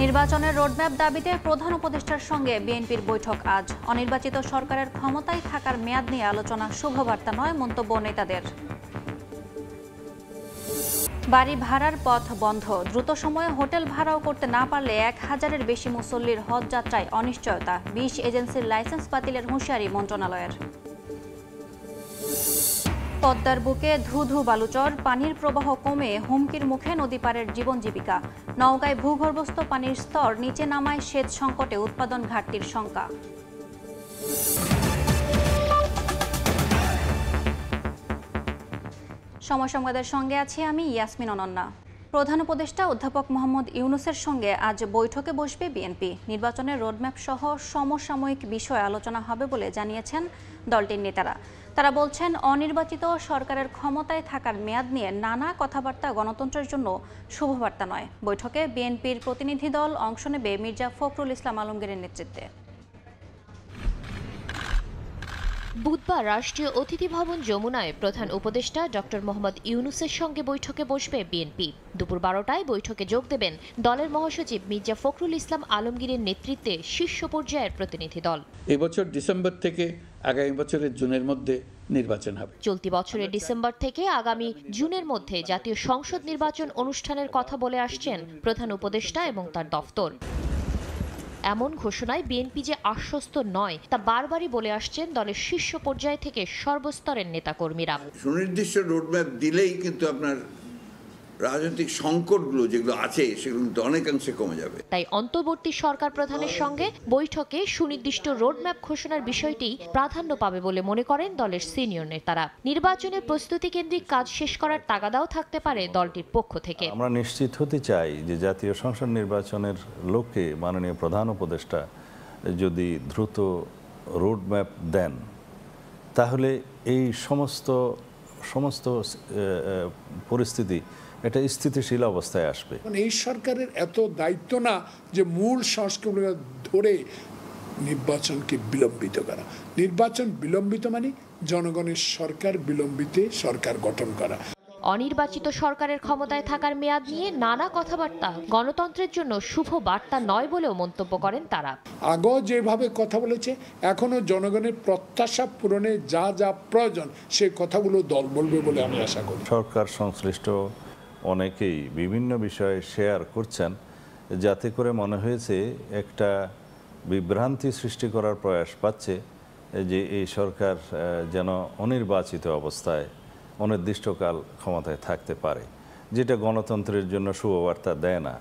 নির্বাচনের রোডম্যাপ দাবিতে প্রধান উপদেষ্টার সঙ্গে বিএনপির বৈঠক আজ। অনির্বাচিত সরকারের ক্ষমতায় থাকার মেয়াদ নিয়ে আলোচনা শুভবার্তা নয়, মন্তব্য নেতাদের। বাড়ি ভাড়ার পথ বন্ধ, দ্রুত সময়ে হোটেল ভাড়াও করতে না পারলে 1000-এর বেশি মুসল্লির হজ যাত্রায় অনিশ্চয়তা। 20 এজেন্সির লাইসেন্স বাতিলের হুঁশিয়ারি মন্ত্রণালয়ের। পদ্মার বুকে ধু ধু বালুচর, পানির প্রবাহ কমে হুমকির মুখে নদী পারের জীবন জীবিকা। নওগাঁয় ভূগর্ভস্থ পানির স্তর নিচে নামায় সেচ সংকটে উৎপাদন ঘাটতির শঙ্কা। সময় সংবাদের সঙ্গে আছি আমি ইয়াসমিন অনন্যা। প্রধান উপদেষ্টা অধ্যাপক মোহাম্মদ ইউনূসের সঙ্গে আজ বৈঠকে বসবে বিএনপি। নির্বাচনের রোডম্যাপ সহ সমসাময়িক বিষয়ে আলোচনা হবে বলে জানিয়েছেন দলটির নেতারা। তারা বলছেন, অনির্বাচিত সরকারের ক্ষমতায় থাকার মেয়াদ নিয়ে নানা কথাবার্তা গণতন্ত্রের জন্য শুভবার্তা নয়। বৈঠকে বিএনপির প্রতিনিধি দল অংশ নেবে মির্জা ফখরুল ইসলাম আলমগীরের নেতৃত্বে। বুধবার রাষ্ট্রীয় অতিথি ভবন যমুনায় প্রধান উপদেষ্টা ডক্টর মোহাম্মদ ইউনূসের সঙ্গে বৈঠকে বসবে বিএনপি। দুপুর 12টায় বৈঠকে যোগ দেবেন দলের মহাসচিব মির্জা ফখরুল ইসলাম আলমগীরের নেতৃত্বে শীর্ষ পর্যায়ের প্রতিনিধি দল। এবছর ডিসেম্বর থেকে আগামী বছরের জুনের মধ্যে নির্বাচন হবে। চলতি বছরের ডিসেম্বর থেকে আগামী জুনের মধ্যে জাতীয় সংসদ নির্বাচন অনুষ্ঠানের কথা বলে আসছেন প্রধান উপদেষ্টা এবং তার দফতর। এমন ঘোষণায় বিএনপি যে আশ্বস্ত নয় তা বারবারই বলে আসছেন দলের শীর্ষ পর্যায় থেকে সর্বস্তরের নেতাকর্মীরা। সুনির্দিষ্ট রোডম্যাপ দিলেই কিন্তু আপনার রাজনৈতিক সংকটগুলো যেগুলো আছে সেগুলো কিন্তু অনেকাংশে কমে যাবে। তাই অন্তর্বর্তী সরকার প্রধানের সঙ্গে বৈঠকে সুনির্দিষ্ট রোডম্যাপ ঘোষণার বিষয়টি প্রাধান্য পাবে বলে মনে করেন দলের সিনিয়র নেতারা। নির্বাচনের প্রস্তুতি কেন্দ্রিক কাজ শেষ করার তাগাদাও থাকতে পারে দলটির পক্ষ থেকে। আমরা নিশ্চিত হতে চাই যে জাতীয় সংসদ নির্বাচনের লক্ষ্যে মাননীয় প্রধান উপদেষ্টা যদি দ্রুত রোডম্যাপ দেন তাহলে এই সমস্ত পরিস্থিতি এটা স্থিতিশীল অবস্থায় আসবে। এই সরকারের এত দায়িত্ব না যে মূল সংস্কারগুলো ধরে নির্বাচনকে বিলম্বিত করা। নির্বাচন বিলম্বিত মানে জনগণের সরকার বিলম্বিতে সরকার গঠন করা। অনির্বাচিত সরকারের ক্ষমতায় থাকার মেয়াদ নিয়ে নানা কথাবার্তা গণতন্ত্রের জন্য শুভ বার্তা নয় বলেও মন্তব্য করেন তারা। আগেও যেভাবে কথা বলেছে এখনো জনগণের প্রত্যাশা পূরণে যা যা প্রয়োজন সেই কথাগুলো দল বলবে বলে আমি আশা করি। সরকার সংশ্লিষ্ট অনেকেই বিভিন্ন বিষয়ে শেয়ার করছেন, যাতে করে মনে হয়েছে একটা বিভ্রান্তি সৃষ্টি করার প্রয়াস পাচ্ছে যে এই সরকার যেন অনির্বাচিত অবস্থায় অনির্দিষ্টকাল ক্ষমতায় থাকতে পারে, যেটা গণতন্ত্রের জন্য শুভবার্তা দেয় না।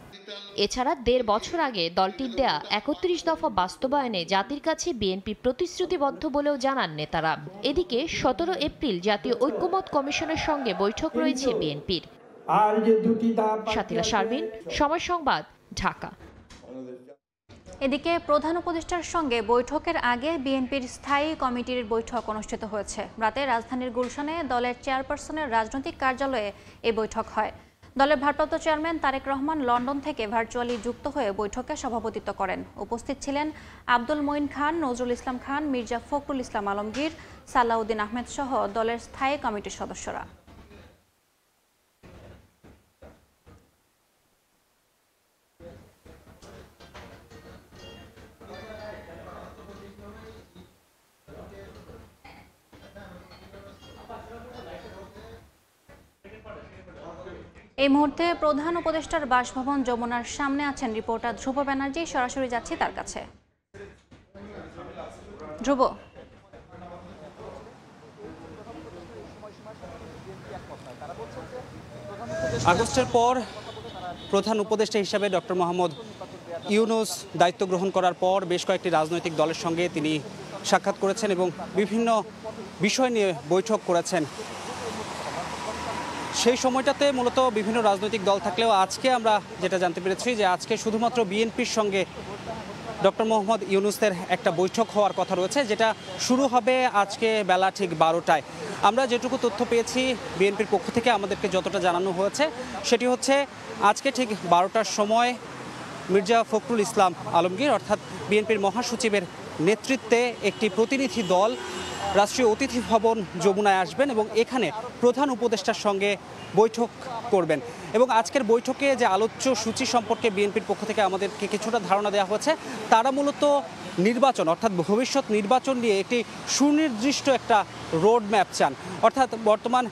এছাড়া 1.5 বছর আগে দলটির দেয়া 31 দফা বাস্তবায়নে জাতির কাছে বিএনপি প্রতিশ্রুতিবদ্ধ বলেও জানান নেতারা। এদিকে 17 এপ্রিল জাতীয় ঐক্যমত্য কমিশনের সঙ্গে বৈঠক রয়েছে বিএনপির। সাথীরা শারমিন, সময় সংবাদ, ঢাকা। এদিকে প্রধান উপদেষ্টার সঙ্গে বৈঠকের আগে বিএনপির স্থায়ী কমিটির বৈঠক অনুষ্ঠিত হয়েছে। রাতে রাজধানীর গুলশানে দলের চেয়ারপারসনের রাজনৈতিক কার্যালয়ে এই বৈঠক হয়। দলের ভারপ্রাপ্ত চেয়ারম্যান তারেক রহমান লন্ডন থেকে ভার্চুয়ালি যুক্ত হয়ে বৈঠকে সভাপতিত্ব করেন। উপস্থিত ছিলেন আব্দুল মঈন খান, নজরুল ইসলাম খান, মির্জা ফখরুল ইসলাম আলমগীর, সালাউদ্দিন আহমেদ সহ দলের স্থায়ী কমিটির সদস্যরা। এই মুহূর্তে প্রধান উপদেষ্টার বাসভবন যমুনার সামনে আছেন রিপোর্টার ধ্রুব ব্যানার্জি। সরাসরি যাচ্ছি তার কাছে। ধ্রুব, আগস্টের পর প্রধান উপদেষ্টা হিসাবে ডক্টর মোহাম্মদ ইউনূস দায়িত্ব গ্রহণ করার পর বেশ কয়েকটি রাজনৈতিক দলের সঙ্গে তিনি সাক্ষাৎ করেছেন এবং বিভিন্ন বিষয় নিয়ে বৈঠক করেছেন। সেই সময়টাতে মূলত বিভিন্ন রাজনৈতিক দল থাকলেও আজকে আমরা যেটা জানতে পেরেছি যে আজকে শুধুমাত্র বিএনপির সঙ্গে ডক্টর মোহাম্মদ ইউনূসের একটা বৈঠক হওয়ার কথা রয়েছে, যেটা শুরু হবে আজকে বেলা ঠিক 12টায়। আমরা যেটুকু তথ্য পেয়েছি বিএনপির পক্ষ থেকে আমাদেরকে যতটা জানানো হয়েছে সেটি হচ্ছে আজকে ঠিক 12টার সময় মির্জা ফখরুল ইসলাম আলমগীর অর্থাৎ বিএনপির মহাসচিবের নেতৃত্বে একটি প্রতিনিধি দল রাষ্ট্রীয় অতিথি ভবন যমুনায় আসবেন এবং এখানে প্রধান উপদেষ্টার সঙ্গে বৈঠক করবেন। এবং আজকের বৈঠকে যে আলোচ্য সূচি সম্পর্কে বিএনপির পক্ষ থেকে আমাদেরকে কিছুটা ধারণা দেওয়া হয়েছে, তারা মূলত নির্বাচন অর্থাৎ ভবিষ্যৎ নির্বাচন নিয়ে একটি সুনির্দিষ্ট একটা রোড ম্যাপ চান। অর্থাৎ বর্তমান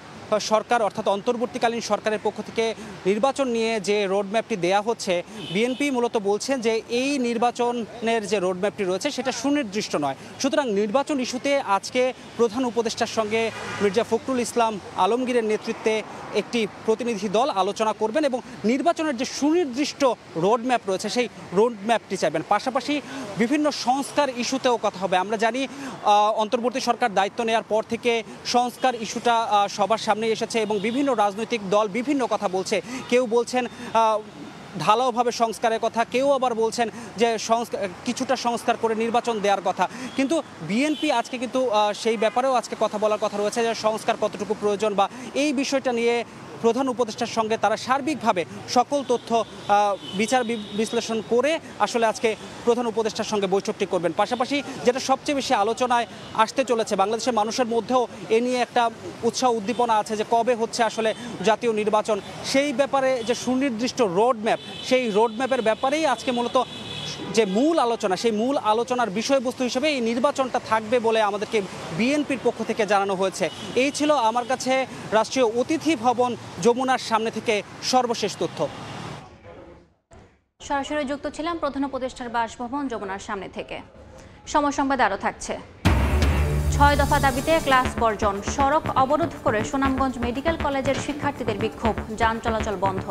সরকার অর্থাৎ অন্তর্বর্তীকালীন সরকারের পক্ষ থেকে নির্বাচন নিয়ে যে রোডম্যাপটি দেয়া হচ্ছে, বিএনপি মূলত বলছেন যে এই নির্বাচনের যে রোডম্যাপটি রয়েছে সেটা সুনির্দিষ্ট নয়। সুতরাং নির্বাচন ইস্যুতে আজকে প্রধান উপদেষ্টার সঙ্গে মির্জা ফখরুল ইসলাম আলমগীরের নেতৃত্বে একটি প্রতিনিধি দল আলোচনা করবেন এবং নির্বাচনের যে সুনির্দিষ্ট রোডম্যাপ রয়েছে সেই রোডম্যাপটি চাইবেন। পাশাপাশি বিভিন্ন সংস্কার ইস্যুতেও কথা হবে। আমরা জানি অন্তর্বর্তী সরকার দায়িত্ব নেওয়ার পর থেকে সংস্কার ইস্যুটা সবার সামনে এসেছে এবং বিভিন্ন রাজনৈতিক দল বিভিন্ন কথা বলছে। কেউ বলছেন ঢালাওভাবে সংস্কারের কথা, কেউ আবার বলছেন যে কিছুটা সংস্কার করে নির্বাচন দেওয়ার কথা। কিন্তু বিএনপি আজকে কিন্তু সেই ব্যাপারেও আজকে কথা বলার কথা রয়েছে যে সংস্কার কতটুকু প্রয়োজন বা এই বিষয়টা নিয়ে প্রধান উপদেষ্টার সঙ্গে তারা সার্বিকভাবে সকল তথ্য বিচার বিশ্লেষণ করে আসলে আজকে প্রধান উপদেষ্টার সঙ্গে বৈঠকটি করবেন। পাশাপাশি যেটা সবচেয়ে বেশি আলোচনায় আসতে চলেছে, বাংলাদেশের মানুষের মধ্যেও এ নিয়ে একটা উৎসাহ উদ্দীপনা আছে যে কবে হচ্ছে আসলে জাতীয় নির্বাচন, সেই ব্যাপারে যে সুনির্দিষ্ট রোডম্যাপ, সেই রোডম্যাপের ব্যাপারেই আজকে মূলত যে মূল আলোচনা, সেই মূল আলোচনার বিষয়বস্তু হিসেবে এই নির্বাচনটা থাকবে বলে আমাদেরকে বিএনপির পক্ষ থেকে জানানো হয়েছে। এই ছিল আমার কাছে রাষ্ট্রীয় অতিথি ভবন যমুনার সামনে থেকে সর্বশেষ তথ্য। সরাসরি যুক্ত ছিলাম প্রধান উপদেষ্টার বাসভবন যমুনার সামনে থেকে। সময় সংবাদ আরও থাকছে। 6 দফা দাবিতে ক্লাস বর্জন, সড়ক অবরোধ করে সুনামগঞ্জ মেডিকেল কলেজের শিক্ষার্থীদের বিক্ষোভ, যান চলাচল বন্ধ।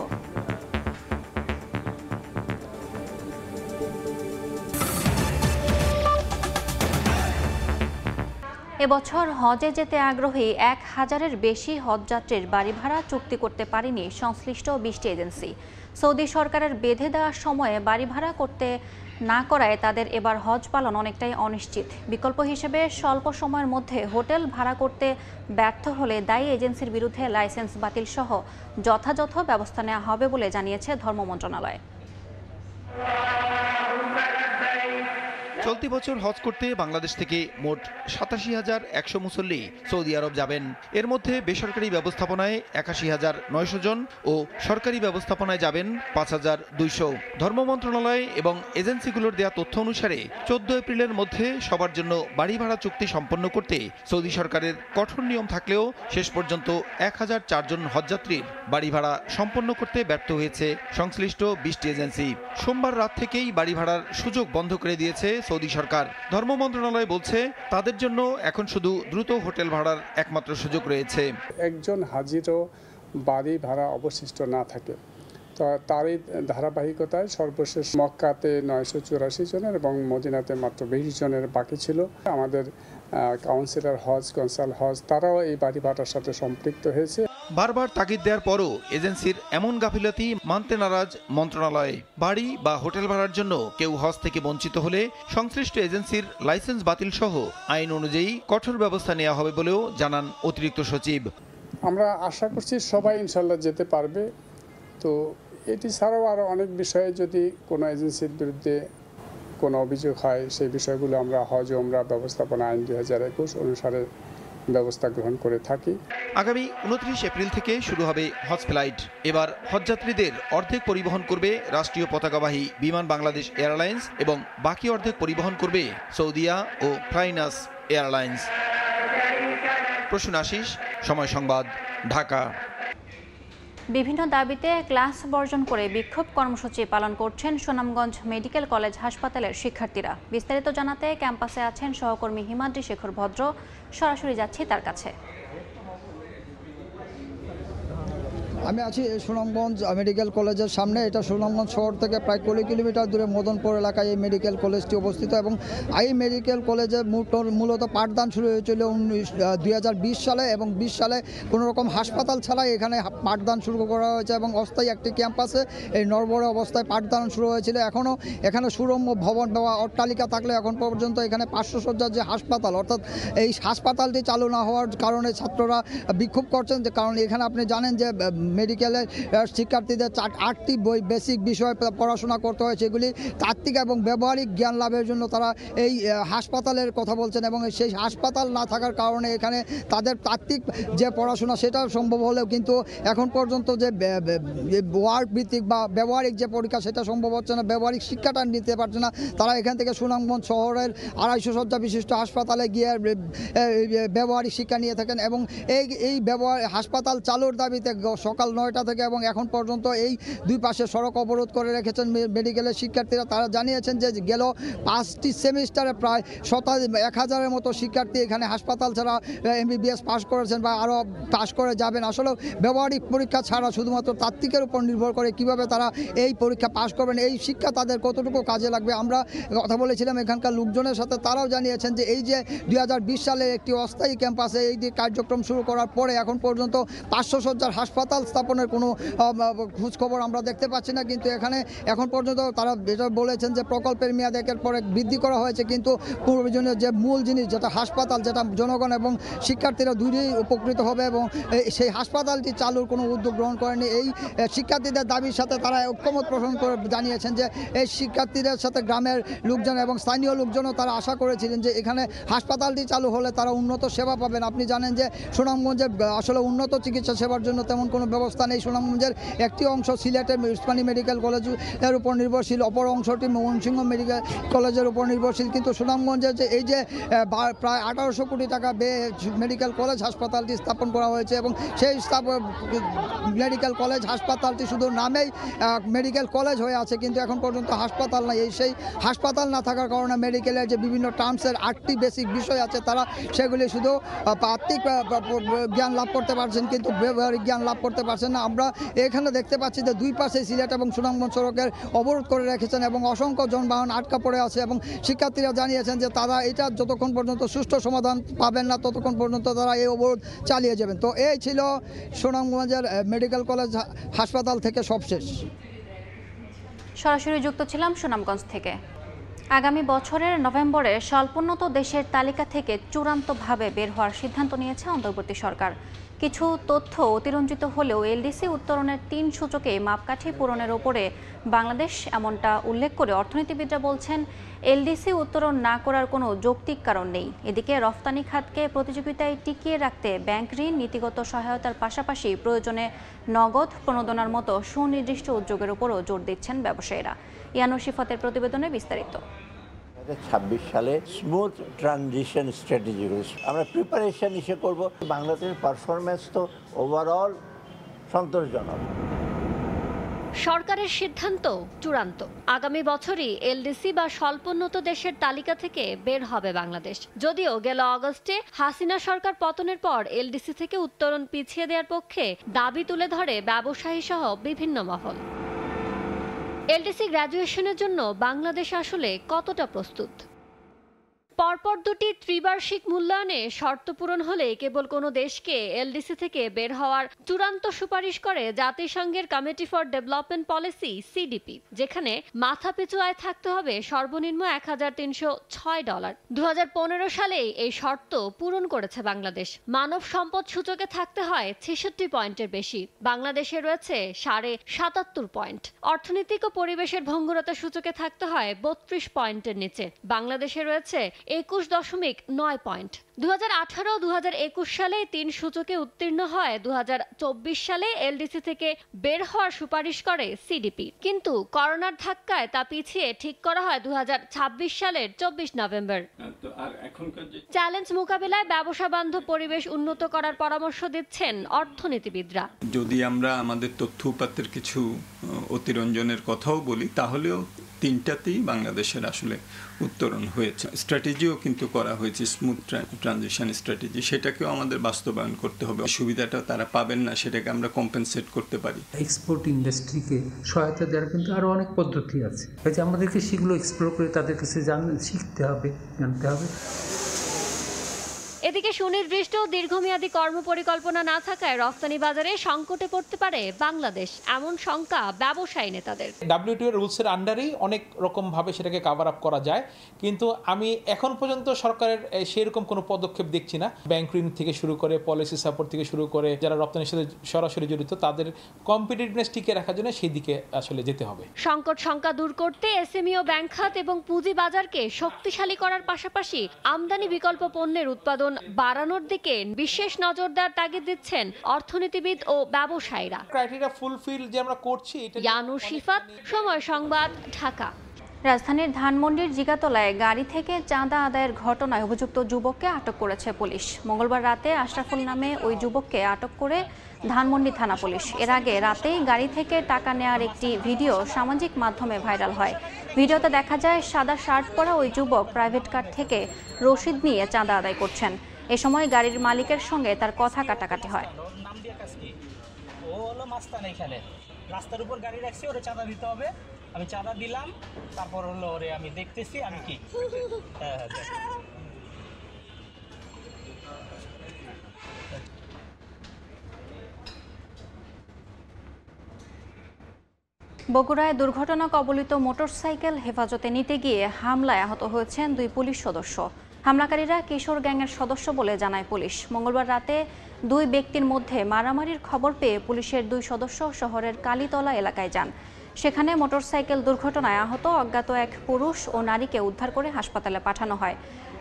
এবছর হজে যেতে আগ্রহী 1000-এর বেশি হজযাত্রীর বাড়ি ভাড়া চুক্তি করতে পারেনি সংশ্লিষ্ট 20টি এজেন্সি। সৌদি সরকারের বেঁধে দেওয়ার সময়ে বাড়ি ভাড়া করতে না করায় তাদের এবার হজ পালন অনেকটাই অনিশ্চিত। বিকল্প হিসেবে স্বল্প সময়ের মধ্যে হোটেল ভাড়া করতে ব্যর্থ হলে দায়ী এজেন্সির বিরুদ্ধে লাইসেন্স বাতিল সহ যথাযথ ব্যবস্থা নেওয়া হবে বলে জানিয়েছে ধর্ম মন্ত্রণালয়। চলতি বছর হজ করতে বাংলাদেশ থেকে মোট 87,100 মুসল্লি সৌদি আরব যাবেন। এর মধ্যে বেসরকারি ব্যবস্থাপনায় 81,900 জন ও সরকারি ব্যবস্থাপনায় যাবেন 5,200। ধর্ম মন্ত্রণালয় এবং এজেন্সিগুলোর দেয়া তথ্য অনুসারে 14 এপ্রিলের মধ্যে সবার জন্য বাড়ি ভাড়া চুক্তি সম্পন্ন করতে সৌদি সরকারের কঠোর নিয়ম থাকলেও শেষ পর্যন্ত 1004 জন হজযাত্রীর বাড়ি ভাড়া সম্পন্ন করতে ব্যর্থ হয়েছে সংশ্লিষ্ট 20টি এজেন্সি। সোমবার রাত থেকেই বাড়ি ভাড়ার সুযোগ বন্ধ করে দিয়েছে সৌদি সরকার। ধর্ম মন্ত্রণালয় বলছে তাদের জন্য এখন শুধু দ্রুত হোটেল ভাড়ার একমাত্র সুযোগ রয়েছে। একজন হাজিরও বাড়ি ভাড়া অবশিষ্ট না থাকে, তো তারই ধারাবাহিকতায় সর্বশেষ মক্কাতে 984 জনের এবং মদিনাতে মাত্র 20 জনের বাকি ছিল। আমাদের কাউন্সিলর হজ, কনসাল হজ তারাও এই বাড়ি ভাড়ার সাথে সম্পৃক্ত হয়েছে। বারবার তাগিদ দেওয়ার পরও এজেন্সির এমন গাফিলতি মানতে নারাজ মন্ত্রণালয়। বাড়ি বা হোটেল ভাড়ার জন্য কেউ হজ থেকে বঞ্চিত হলে সংশ্লিষ্ট এজেন্সির লাইসেন্স বাতিল সহ আইন অনুযায়ী কঠোর ব্যবস্থা নেওয়া হবে বলেও জানান অতিরিক্ত সচিব। আমরা আশা করছি সবাই ইনশাল্লাহ যেতে পারবে। তো এটি ছাড়াও আরও অনেক বিষয়ে যদি কোনো এজেন্সির বিরুদ্ধে কোনো অভিযোগ হয় সেই বিষয়গুলো আমরা হজ ও উমরা ব্যবস্থাপনা আইন 2021 অনুসারে ব্যবস্থা গ্রহণ করে থাকি। আগামী 29 এপ্রিল থেকে শুরু হবে হজ ফ্লাইট। এবার হজযাত্রীদের অর্ধেক পরিবহন করবে রাষ্ট্রীয় পতাকাবাহী বিমান বাংলাদেশ এয়ারলাইন্স এবং বাকি অর্ধেক পরিবহন করবে সৌদিয়া ও ফ্লাইনাস এয়ারলাইন্স। প্রসূন আশিস, সময় সংবাদ, ঢাকা। বিভিন্ন দাবিতে ক্লাস বর্জন করে বিক্ষোভ কর্মসূচি পালন করছেন সুনামগঞ্জ মেডিকেল কলেজ হাসপাতালের শিক্ষার্থীরা। বিস্তারিত জানাতে ক্যাম্পাসে আছেন সহকর্মী হিমাদ্রি শেখর ভদ্র। সরাসরি যাচ্ছি তার কাছে। আমি আছি সুনামগঞ্জ মেডিকেল কলেজের সামনে। এটা সুনামগঞ্জ শহর থেকে প্রায় 20 কিলোমিটার দূরে মদনপুর এলাকায় এই মেডিকেল কলেজটি অবস্থিত এবং এই মেডিকেল কলেজে মূলত পাঠদান শুরু হয়েছিল 2020 সালে এবং 20 সালে কোনো রকম হাসপাতাল ছাড়াই এখানে পাঠদান শুরু করা হয়েছে এবং অস্থায়ী একটি ক্যাম্পাসে এই নড়বড়ে অবস্থায় পাঠদান শুরু হয়েছিল। এখনও এখানে সুরম্য ভবন বা অট্টালিকা থাকলে এখন পর্যন্ত এখানে 500 শয্যার যে হাসপাতাল, অর্থাৎ এই হাসপাতালটি চালু না হওয়ার কারণে ছাত্ররা বিক্ষোভ করছেন। যে কারণ এখানে আপনি জানেন যে মেডিকেলের শিক্ষার্থীদের 8টি বেসিক বিষয় পড়াশোনা করতে হয়, সেগুলি তাত্ত্বিক এবং ব্যবহারিক জ্ঞান লাভের জন্য তারা এই হাসপাতালের কথা বলছেন এবং সেই হাসপাতাল না থাকার কারণে এখানে তাদের তাত্ত্বিক যে পড়াশোনা সেটা সম্ভব হলেও কিন্তু এখন পর্যন্ত যে ওয়ার্ড ভিত্তিক বা ব্যবহারিক যে পরীক্ষা সেটা সম্ভব হচ্ছে না, ব্যবহারিক শিক্ষাটা নিতে পারছে না। তারা এখান থেকে সুনামগঞ্জ শহরের 250 শয্যা বিশিষ্ট হাসপাতালে গিয়ে ব্যবহারিক শিক্ষা নিয়ে থাকেন এবং এই হাসপাতাল চালুর দাবিতে সকাল 9টা থেকে এবং এখন পর্যন্ত এই দুই পাশে সড়ক অবরোধ করে রেখেছেন মেডিকেলের শিক্ষার্থীরা। তারা জানিয়েছেন যে গেল 5টি সেমিস্টারে প্রায় 1000-এর মতো শিক্ষার্থী এখানে হাসপাতাল ছাড়া MBBS পাশ করেছেন বা আরও পাশ করে যাবেন। আসলে ব্যবহারিক পরীক্ষা ছাড়া শুধুমাত্র তাত্ত্বিকের উপর নির্ভর করে কিভাবে তারা এই পরীক্ষা পাশ করবেন, এই শিক্ষা তাদের কতটুকু কাজে লাগবে। আমরা কথা বলেছিলাম এখানকার লোকজনের সাথে, তারাও জানিয়েছেন যে এই যে 2020 সালে একটি অস্থায়ী ক্যাম্পাসে এই যে কার্যক্রম শুরু করার পরে এখন পর্যন্ত 500 শয্যার হাসপাতাল স্থাপনের কোনো খোঁজখবর আমরা দেখতে পাচ্ছি না। কিন্তু এখানে এখন পর্যন্ত তারা যেটা বলেছেন যে প্রকল্পের মেয়াদ একের পর এক বৃদ্ধি করা হয়েছে, কিন্তু প্রয়োজনীয় যে মূল জিনিস যেটা হাসপাতাল, যেটা জনগণ এবং শিক্ষার্থীরা দুইই উপকৃত হবে এবং সেই হাসপাতালটি চালুর কোনো উদ্যোগ গ্রহণ করেনি। এই শিক্ষার্থীদের দাবির সাথে তারা ঐক্যমত পোষণ করে জানিয়েছেন যে এই শিক্ষার্থীদের সাথে গ্রামের লোকজন এবং স্থানীয় লোকজনও তারা আশা করেছিলেন যে এখানে হাসপাতালটি চালু হলে তারা উন্নত সেবা পাবেন। আপনি জানেন যে সুনামগঞ্জে আসলে উন্নত চিকিৎসা সেবার জন্য তেমন কোনো ব্যবস্থা নেই। সুনামগঞ্জের একটি অংশ সিলেটের উসমানী মেডিকেল কলেজের উপর নির্ভরশীল, অপর অংশটি ময়মনসিংহ মেডিকেল কলেজের উপর নির্ভরশীল। কিন্তু সুনামগঞ্জে যে এই যে প্রায় 1800 কোটি টাকা মেডিকেল কলেজ হাসপাতালটি স্থাপন করা হয়েছে এবং সেই মেডিকেল কলেজ হাসপাতালটি শুধু নামেই মেডিকেল কলেজ হয়ে আছে, কিন্তু এখন পর্যন্ত হাসপাতাল নাই। সেই হাসপাতাল না থাকার কারণে মেডিকেলের যে বিভিন্ন টার্মসের 8টি বেসিক বিষয় আছে তারা সেগুলি শুধু তাত্ত্বিক জ্ঞান লাভ করতে পারছেন, কিন্তু ব্যবহারিক জ্ঞান লাভ করতে পারছেন না। আমরা এখানে দেখতে পাচ্ছি যে দুই পাশে সিলেট এবং সুনামগঞ্জ সড়কের অবরোধ করে রেখেছেন এবং অসংখ্য যানবাহন আটকা পড়ে আছে এবং শিক্ষার্থীরা জানিয়েছেন যে তারা এটা যতক্ষণ পর্যন্ত সুষ্ঠু সমাধান পাবেন না ততক্ষণ পর্যন্ত তারা এই অবরোধ চালিয়ে যাবেন। তো এই ছিল সুনামগঞ্জের মেডিকেল কলেজ হাসপাতাল থেকে সবশেষ। সরাসরি যুক্ত ছিলাম সুনামগঞ্জ থেকে। আগামী বছরের নভেম্বরে স্বল্পোন্নত দেশের তালিকা থেকে চূড়ান্তভাবে বের হওয়ার সিদ্ধান্ত নিয়েছে অন্তর্বর্তী সরকার। কিছু তথ্য অতিরঞ্জিত হলেও এলডিসি উত্তরণের 3 সূচকে মাপকাঠি পূরণের ওপরে বাংলাদেশ এমনটা উল্লেখ করে অর্থনীতিবিদরা বলছেন এলডিসি উত্তরণ না করার কোনো যৌক্তিক কারণ নেই। এদিকে রফতানি খাতকে প্রতিযোগিতায় টিকিয়ে রাখতে ব্যাংক ঋণ, নীতিগত সহায়তার পাশাপাশি প্রয়োজনে নগদ প্রণোদনার মতো সুনির্দিষ্ট উদ্যোগের উপরও জোর দিচ্ছেন ব্যবসায়ীরা। ইয়ানুর শিফাতের প্রতিবেদনে বিস্তারিত। 2026 সালে স্মুথ ট্রানজিশন স্ট্র্যাটেজি আমরা প্রিপারেশন হিসেবে করব। বাংলাদেশের পারফরমেন্স তো ওভারঅল সন্তোষজনক। সরকারের সিদ্ধান্ত চূড়ান্ত। আগামী বছরই এলডিসি বা স্বল্পোন্নত দেশের তালিকা থেকে বের হবে বাংলাদেশ। যদিও গেল আগস্টে হাসিনা সরকার পতনের পর এলডিসি থেকে উত্তরণ পিছিয়ে দেওয়ার পক্ষে দাবি তুলে ধরে ব্যবসায়ী সহ বিভিন্ন মহল। এলডিসি গ্র্যাজুয়েশনের জন্য বাংলাদেশ আসলে কতটা প্রস্তুত? পরপর দুটি ত্রিবার্ষিক মূল্যায়নে শর্ত পূরণ হলে কেবল কোনো দেশকে এলডিসি থেকে বের হওয়ার চূড়ান্ত সুপারিশ করে জাতিসংঘের committee for development policy CDP, যেখানে মাথাপিছু আয় থাকতে হবে সর্বনিম্ন $1306। 2015 সালে এই শর্ত পূরণ করেছে বাংলাদেশ। মানব সম্পদ সূচকে থাকতে হয় 66 পয়েন্টের বেশি, বাংলাদেশে রয়েছে 77.5 পয়েন্ট। অর্থনৈতিক ও পরিবেশের ভঙ্গুরতা সূচকে থাকতে হয় 32 পয়েন্টের নিচে, বাংলাদেশে রয়েছে 21.9 পয়েন্ট। 2018 ও 2021 সালে 3 সূচকে উত্তীর্ণ হয় 2024 সালে এলডিসি থেকে বের হওয়ার সুপারিশ করে সিডিপি, কিন্তু করোনার ধাক্কায় তা পিছিয়ে ঠিক করা হয় 2026 সালের 24 নভেম্বর। চ্যালেঞ্জ মোকাবিলায় ব্যবসা বান্ধব পরিবেশ উন্নত করার পরামর্শ দিচ্ছেন অর্থনীতিবিদরা। যদি আমরা আমাদের তথ্য উপাত্তের কিছু অতিরঞ্জনের কথাও বলি, তাহলেও 3টাতেই বাংলাদেশের আসলে উত্তরণ হয়েছে। স্ট্র্যাটেজিও কিন্তু করা হয়েছে, স্মুথ ট্রানজিশন স্ট্র্যাটেজি, সেটাকেও আমাদের বাস্তবায়ন করতে হবে। সুবিধাটা তারা পাবেন না, সেটাকে আমরা কম্পেনসেট করতে পারি। এক্সপোর্ট ইন্ডাস্ট্রিকে সহায়তা দেওয়ার কিন্তু আরও অনেক পদ্ধতি আছে, যে আমাদেরকে সেগুলো এক্সপ্লোর করে তাদের কাছে শিখতে হবে, জানতে হবে। এদিকে সুনির্দিষ্ট দীর্ঘমেয়াদী কর্মপরিকল্পনা না থাকায় রপ্তানি বাজারে সংকটে পড়তে পারে বাংলাদেশ, এমন শঙ্কা ব্যবসায়ী নেতাদের। WTO রুলসের আন্ডারেই অনেক রকমভাবে সেটাকে কাভার আপ করা যায়, কিন্তু আমি এখন পর্যন্ত সরকারের সেরকম কোনো পদক্ষেপ দেখছি না। ব্যাংক ঋণ থেকে শুরু করে পলিসি সাপোর্ট থেকে শুরু করে যারা রপ্তানির সাথে সরাসরি জড়িত তাদের কম্পিটিটিভনেস টিকে রাখার জন্য সেই দিকে আসলে যেতে হবে। সংকট শঙ্কা দূর করতে এসএমই ও ব্যাংক খাত এবং পুঁজি বাজারকে শক্তিশালী করার পাশাপাশি আমদানি বিকল্প পণ্যের উৎপাদন বাড়ানোর দিকে বিশেষ নজর দেওয়ার তাগিদ দিচ্ছেন অর্থনীতিবিদ ও ব্যবসায়ীরা। ক্রাইটেরিয়া ফুলফিল যে আমরা করছি। ইয়ানুর শিফাত, সময় সংবাদ, ঢাকা। রাজধানীর ধানমন্ডির জিগাতলায় গাড়ি থেকে চাঁদা আদায়ের ঘটনায় অভিযুক্ত যুবককে আটক করেছে পুলিশ। মঙ্গলবার রাতে আশরাফুল নামে ওই যুবককে আটক করে ধানমন্ডি থানা পুলিশ। এর আগে রাতেই গাড়ি থেকে টাকা নেওয়ার একটি ভিডিও সামাজিক মাধ্যমে ভাইরাল হয়। ভিডিওতে দেখা যায় সাদা শার্ট পরা ওই যুবক প্রাইভেট কার থেকে রসিদ নিয়ে চাঁদা আদায় করছেন। এ সময় গাড়ির মালিকের সঙ্গে তার কথা কাটাকাটি হয়। রাস্তার উপর গাড়ি রাখছি, ওরে চাঁদা দিতে হবে, আমি চাঁদা দিলাম, তারপর হলো ওরে আমি দেখতেছি আমি কি। বগুড়ায় দুর্ঘটনা কবলিত মোটরসাইকেল হেফাজতে নিতে গিয়ে হামলায় আহত হয়েছেন 2 পুলিশ সদস্য। হামলাকারীরা কিশোর গ্যাংয়ের সদস্য বলে জানায় পুলিশ। মঙ্গলবার রাতে 2 ব্যক্তির মধ্যে মারামারির খবর পেয়ে পুলিশের 2 সদস্য শহরের কালীতলা এলাকায় যান। সেখানে মোটরসাইকেল দুর্ঘটনায় আহত অজ্ঞাত এক পুরুষ ও নারীকে উদ্ধার করে হাসপাতালে পাঠানো হয়।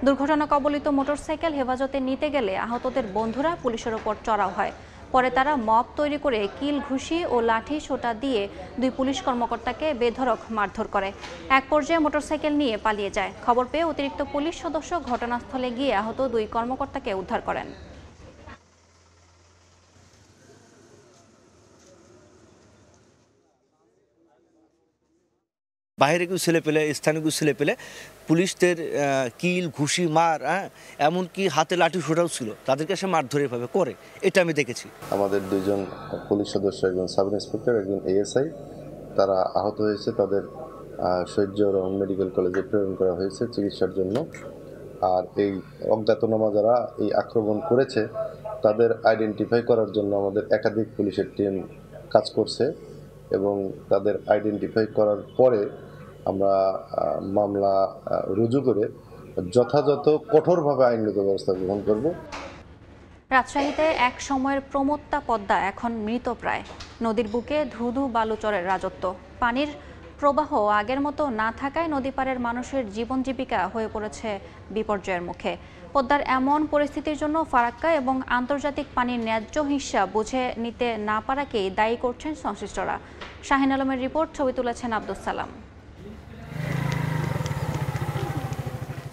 দুর্ঘটনা কবলিত মোটরসাইকেল হেফাজতে নিতে গেলে আহতদের বন্ধুরা পুলিশের ওপর চড়াও হয়। পরে তারা মব তৈরি করে কিল ঘুষি ও লাঠি সোঁটা দিয়ে 2 পুলিশ কর্মকর্তাকে বেধড়ক মারধর করে। এক পর্যায়ে মোটরসাইকেল নিয়ে পালিয়ে যায়। খবর পেয়ে অতিরিক্ত পুলিশ সদস্য ঘটনাস্থলে গিয়ে আহত 2 কর্মকর্তাকে উদ্ধার করেন। বাইরে কেউ ছেলে পেলে, স্থানীয় কেউ ছেলে পেলে পুলিশদের কিল ঘুষি মার, এমনকি হাতে লাঠি সোটাও ছিল, তাদেরকে সে মারধরে ভাবে করে, এটা আমি দেখেছি। আমাদের 2 জন পুলিশ সদস্য, একজন সাব ইন্সপেক্টর, একজন ASI, তারা আহত হয়েছে। তাদের শহীদ রহমান মেডিকেল কলেজে প্রেরণ করা হয়েছে চিকিৎসার জন্য। আর এই অজ্ঞাতনামা যারা এই আক্রমণ করেছে তাদের আইডেন্টিফাই করার জন্য আমাদের একাধিক পুলিশের টিম কাজ করছে এবং তাদের আইডেন্টিফাই করার পরে আমরা মামলা রুজু করে যথাযথ কঠোরভাবে আইনগত ব্যবস্থা গ্রহণ করব। রাজশাহীতে এক সময়ের প্রমত্তা পদ্মা এখন মৃতপ্রায়। নদীর বুকে ধুধু বালুচরের রাজত্ব। পানির প্রবাহ আগের মতো না থাকায় নদী পাড়ের মানুষের জীবন জীবিকা হয়ে পড়েছে বিপর্যয়ের মুখে। পদ্মার এমন পরিস্থিতির জন্য ফারাক্কা এবং আন্তর্জাতিক পানির ন্যায্য হিস্যা বুঝে নিতে না পারাকেই দায়ী করছেন সংশ্লিষ্টরা। শাহিন আলমের রিপোর্ট, ছবি তুলেছেন আব্দুস সালাম।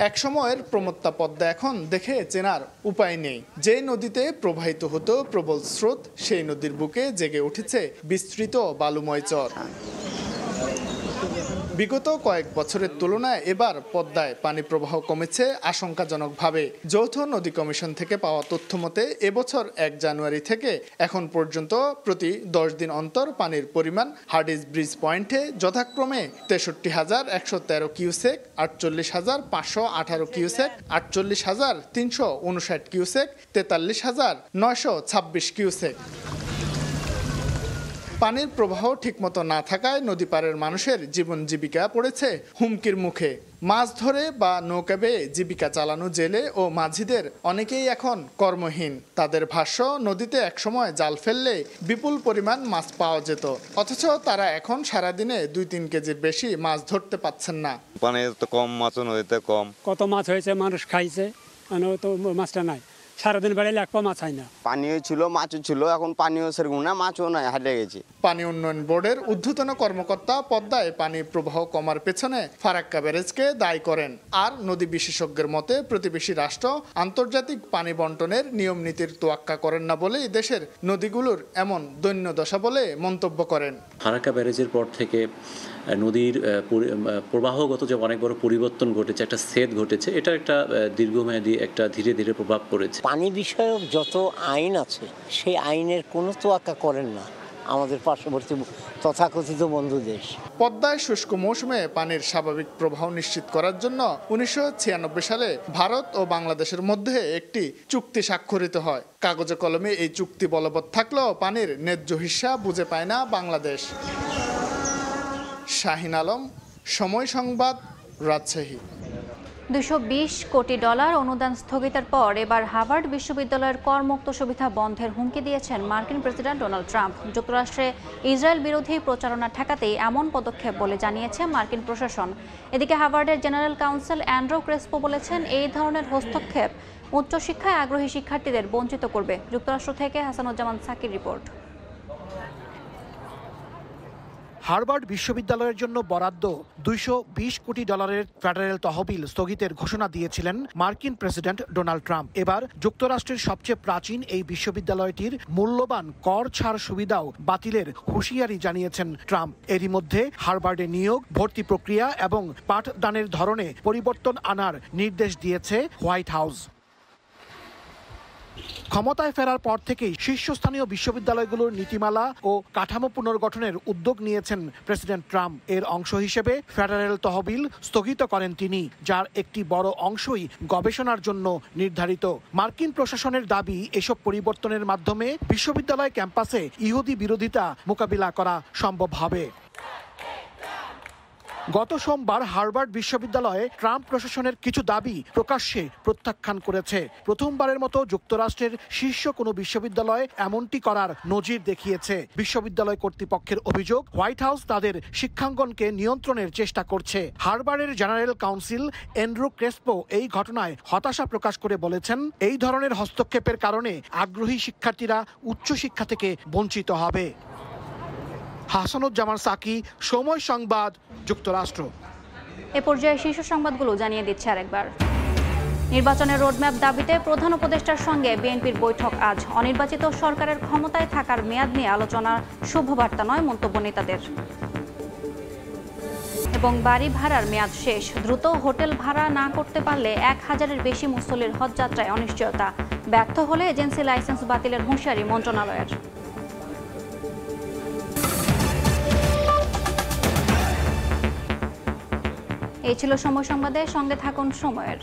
এক সময়ের প্রমত্তা পদ্মা এখন দেখে চেনার উপায় নেই। যে নদীতে প্রবাহিত হতো প্রবল স্রোত, সেই নদীর বুকে জেগে উঠেছে বিস্তৃত বালুময় চর। বিগত কয়েক বছরের তুলনায় এবার পদ্মায় পানি প্রবাহ কমেছে আশঙ্কাজনকভাবে। যৌথ নদী কমিশন থেকে পাওয়া তথ্য মতে এবছর 1 জানুয়ারি থেকে এখন পর্যন্ত প্রতি 10 দিন অন্তর পানির পরিমাণ হার্ডিজ ব্রিজ পয়েন্টে যথাক্রমে 63,113 কিউসেক, 48,518 কিউসেক, 48,359 কিউসেক, 43,926 কিউসেক। পানির প্রবাহ ঠিকমতো না থাকায় নদী পাড়ের মানুষের জীবন জীবিকা পড়েছে হুমকির মুখে। মাছ ধরে বা নৌকা বেয়ে জীবিকা চালানো জেলে ও মাঝিদের অনেকেই এখন কর্মহীন। তাদের ভাষ্য, নদীতে একসময় জাল ফেললে বিপুল পরিমাণ মাছ পাওয়া যেত, অথচ তারা এখন সারাদিনে 2-3 কেজির বেশি মাছ ধরতে পাচ্ছেন না। পানি তো কম, মাছ নদীতে কম। কত মাছ হয়েছে, মানুষ খাইছে, তো মাছটা নাই। সারাদিন বেড়াইলে এক পা মাছ হয় না। পানিও ছিল, মাছও ছিল, এখন পানিও সেরকম না, মাছও নাই, হারিয়ে গেছে। পানি উন্নয়ন বোর্ডের ঊর্ধ্বতন কর্মকর্তা পদ্মায় পানি প্রবাহ কমার পেছনে ফারাক্কা ব্যারেজকে দায়ী করেন। আর নদী বিশেষজ্ঞের মতে প্রতিবেশী রাষ্ট্র আন্তর্জাতিক পানি বন্টনের নিয়ম নীতির তোয়াক্কা করেন না বলেই দেশের নদীগুলোর এমন দৈন্য দশা বলে মন্তব্য করেন। ফারাক্কা ব্যারেজের পর থেকে নদীর প্রবাহগত যে অনেক বড় পরিবর্তন ঘটেছে, একটা ছেদ ঘটেছে, এটা একটা দীর্ঘমেয়াদী একটা ধীরে ধীরে প্রভাব পড়েছে। পানি বিষয়ক যত আইন আছে সেই আইনের কোনো তোয়াক্কা করেন না। আমাদের পার্শ্ববর্তী তথাকথিত বন্ধু দেশ। পদ্মায় শুষ্ক মৌসুমে পানির স্বাভাবিক প্রবাহ নিশ্চিত করার জন্য 1996 সালে ভারত ও বাংলাদেশের মধ্যে একটি চুক্তি স্বাক্ষরিত হয়। কাগজে কলমে এই চুক্তি বলবৎ থাকলেও পানির ন্যায্য হিস্সা বুঝে পায় না বাংলাদেশ। শাহিন আলম, সময় সংবাদ, রাজশাহী। $220 কোটি অনুদান স্থগিতের পর এবার হার্ভার্ড বিশ্ববিদ্যালয়ের করমুক্ত সুবিধা বন্ধের হুমকি দিয়েছেন মার্কিন প্রেসিডেন্ট ডোনাল্ড ট্রাম্প। যুক্তরাষ্ট্রে ইসরায়েল বিরোধী প্রচারণা ঠেকাতেই এমন পদক্ষেপ বলে জানিয়েছে মার্কিন প্রশাসন। এদিকে হার্ভার্ডের জেনারেল কাউন্সিল অ্যান্ড্রু ক্রেসপো বলেছেন, এই ধরনের হস্তক্ষেপ উচ্চশিক্ষায় আগ্রহী শিক্ষার্থীদের বঞ্চিত করবে। যুক্তরাষ্ট্র থেকে হাসানুজ্জামান সাকির রিপোর্ট। হার্ভার্ড বিশ্ববিদ্যালয়ের জন্য বরাদ্দ $220 কোটি ফেডারেল তহবিল স্থগিতের ঘোষণা দিয়েছিলেন মার্কিন প্রেসিডেন্ট ডোনাল্ড ট্রাম্প। এবার যুক্তরাষ্ট্রের সবচেয়ে প্রাচীন এই বিশ্ববিদ্যালয়টির মূল্যবান কর ছাড় সুবিধাও বাতিলের হুঁশিয়ারি জানিয়েছেন ট্রাম্প। এরই মধ্যে হার্ভার্ডে নিয়োগ, ভর্তি প্রক্রিয়া এবং পাঠদানের ধরনে পরিবর্তন আনার নির্দেশ দিয়েছে হোয়াইট হাউস। ক্ষমতায় ফেরার পর থেকেই শীর্ষস্থানীয় বিশ্ববিদ্যালয়গুলোর নীতিমালা ও কাঠামো পুনর্গঠনের উদ্যোগ নিয়েছেন প্রেসিডেন্ট ট্রাম্প। এর অংশ হিসেবে ফেডারেল তহবিল স্থগিত করেন তিনি, যার একটি বড় অংশই গবেষণার জন্য নির্ধারিত। মার্কিন প্রশাসনের দাবি, এসব পরিবর্তনের মাধ্যমে বিশ্ববিদ্যালয় ক্যাম্পাসে ইহুদি বিরোধিতা মোকাবিলা করা সম্ভব হবে। গত সোমবার হার্ভার্ড বিশ্ববিদ্যালয়ে ট্রাম্প প্রশাসনের কিছু দাবি প্রকাশ্যে প্রত্যাখ্যান করেছে। প্রথমবারের মতো যুক্তরাষ্ট্রের শীর্ষ কোনো বিশ্ববিদ্যালয় এমনটি করার নজির দেখিয়েছে। বিশ্ববিদ্যালয় কর্তৃপক্ষের অভিযোগ, হোয়াইট হাউস তাদের শিক্ষাঙ্গনকে নিয়ন্ত্রণের চেষ্টা করছে। হার্ভার্ডের জেনারেল কাউন্সিল অ্যান্ড্রু ক্রেসপো এই ঘটনায় হতাশা প্রকাশ করে বলেছেন, এই ধরনের হস্তক্ষেপের কারণে আগ্রহী শিক্ষার্থীরা উচ্চশিক্ষা থেকে বঞ্চিত হবে। হাসানুজ্জামান সাকি, সময় সংবাদ, যুক্তরাষ্ট্র। এ পর্যায়ে শীর্ষ সংবাদগুলো জানিয়ে দিচ্ছে আরেকবার। নির্বাচনের রোডম্যাপ দাবিতে প্রধান উপদেষ্টার সঙ্গে বিএনপির বৈঠক আজ। অনির্বাচিত সরকারের ক্ষমতায় থাকার মেয়াদ নিয়ে আলোচনার শুভবার্তা নয়, মন্তব্য নেতাদের। এবং বাড়ি ভাড়ার মেয়াদ শেষ, দ্রুত হোটেল ভাড়া না করতে পারলে 1000-এর বেশি মুসল্লির হজযাত্রায় অনিশ্চয়তা। ব্যর্থ হলে এজেন্সি লাইসেন্স বাতিলের হুঁশিয়ারি মন্ত্রণালয়ের। এই ছিল সময় সংবাদে, সঙ্গে থাকুন সময়ের।